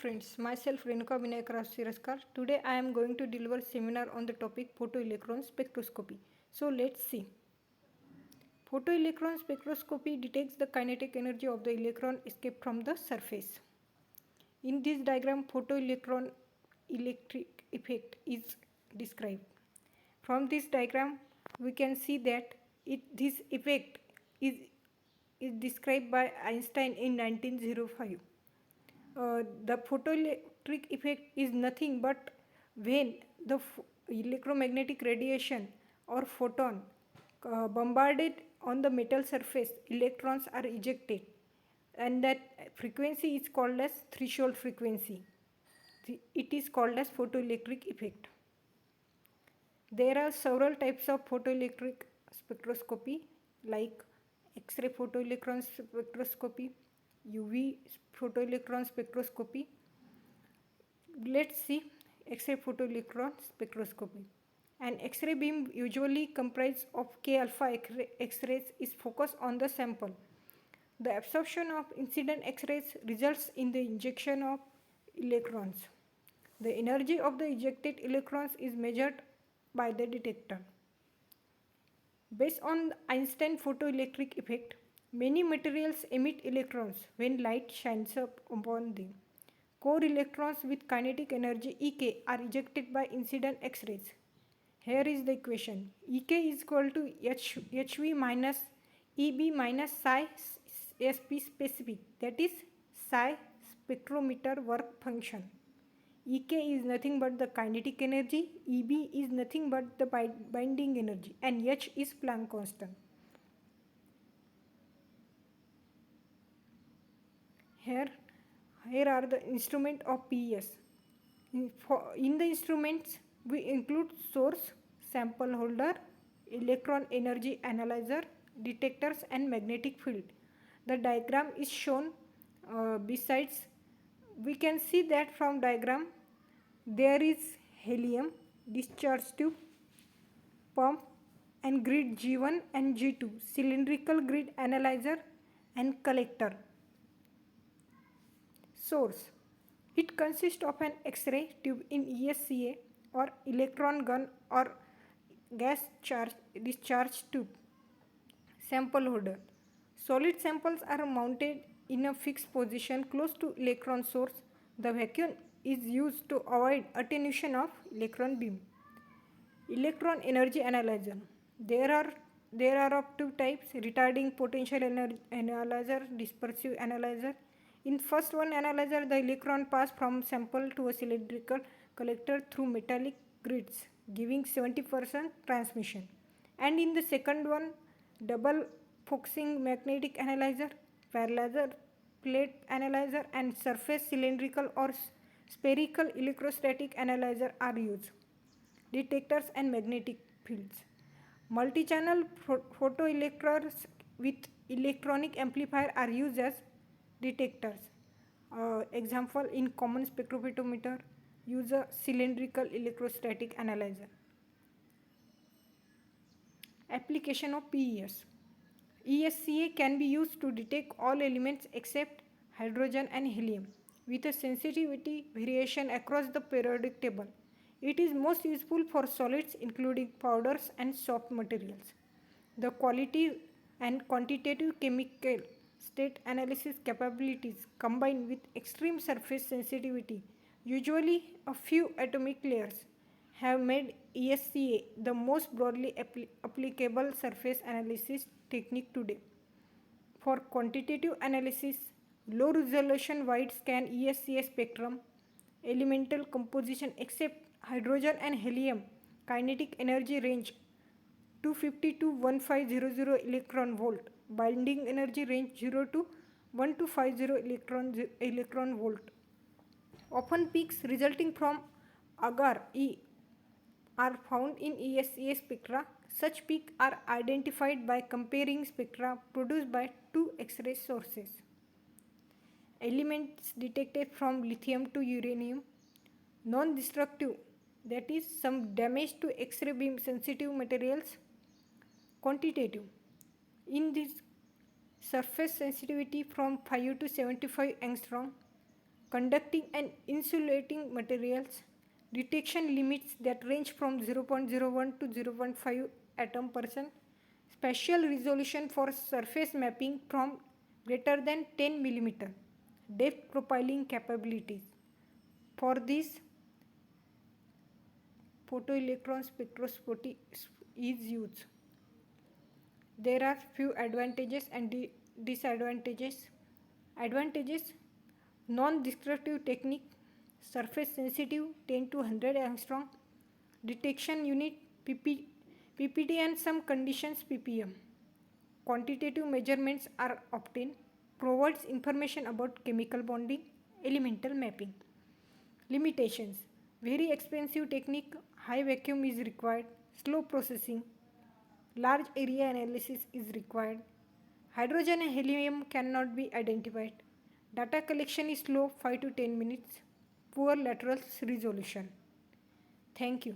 friends, myself Renuka Vinayakara Siraskar. Today I am going to deliver seminar on the topic photoelectron spectroscopy. So let's see. Photoelectron spectroscopy detects the kinetic energy of the electron escaped from the surface. In this diagram, photoelectron electric effect is described. From this diagram, we can see that this effect is, is described by Einstein in 1905. The photoelectric effect is nothing but when the electromagnetic radiation or photon bombarded on the metal surface, electrons are ejected, and that frequency is called as threshold frequency. It is called as photoelectric effect. There are several types of photoelectric spectroscopy like X-ray photoelectron spectroscopy, UV photoelectron spectroscopy. Let's see X-ray photoelectron spectroscopy. An X-ray beam usually comprised of K-alpha X-rays is focused on the sample. The absorption of incident X-rays results in the injection of electrons. The energy of the ejected electrons is measured by the detector. Based on Einstein photoelectric effect, many materials emit electrons when light shines upon them. Core electrons with kinetic energy Ek are ejected by incident X-rays. Here is the equation. Ek is equal to Hv minus Eb minus psi Sp specific, that is psi spectrometer work function. Ek is nothing but the kinetic energy, Eb is nothing but the binding energy, and H is Planck constant. Here are the instrument of PES. In the instruments, we include source, sample holder, electron energy analyzer, detectors, and magnetic field. The diagram is shown. Besides, we can see that from diagram there is helium, discharge tube, pump, and grid G1 and G2, cylindrical grid analyzer, and collector. Source. It consists of an X-ray tube in ESCA or electron gun or gas discharge tube. Sample holder. Solid samples are mounted in a fixed position close to electron source. The vacuum is used to avoid attenuation of electron beam. Electron energy analyzer. There are of two types: retarding potential analyzer, dispersive analyzer. In first one analyzer, the electron pass from sample to a cylindrical collector through metallic grids, giving 70% transmission. And in the second one, double focusing magnetic analyzer, parallel plate analyzer, and surface cylindrical or spherical electrostatic analyzer are used. Detectors and magnetic fields. Multi-channel photoelectrons with electronic amplifier are used as detectors. Example, in common spectrophotometer, use a cylindrical electrostatic analyzer. Application of PES. ESCA can be used to detect all elements except hydrogen and helium with a sensitivity variation across the periodic table. It is most useful for solids including powders and soft materials. The quality and quantitative chemical state analysis capabilities combined with extreme surface sensitivity, usually a few atomic layers, have made ESCA the most broadly applicable surface analysis technique today. For quantitative analysis, low resolution wide scan ESCA spectrum, elemental composition except hydrogen and helium, kinetic energy range 250 to 1500 electron volt, binding energy range 0 to 1250 electron volt. Often peaks resulting from agar E are found in ESCA spectra. Such peaks are identified by comparing spectra produced by two X-ray sources. Elements detected from lithium to uranium, non-destructive, that is some damage to X-ray beam sensitive materials. Quantitative. In this, surface sensitivity from 5 to 75 angstrom, conducting and insulating materials, detection limits that range from 0.01 to 0.5 atom percent, spatial resolution for surface mapping from greater than 10 millimeter, depth profiling capabilities. For this, photoelectron spectroscopy is used. There are few advantages and disadvantages. Advantages: non-destructive technique, surface sensitive 10 to 100 angstrom, detection unit PPT and some conditions ppm. Quantitative measurements are obtained, provides information about chemical bonding, elemental mapping. Limitations: very expensive technique, high vacuum is required, slow processing, large area analysis is required, hydrogen and helium cannot be identified, data collection is slow 5 to 10 minutes, poor lateral resolution. Thank you.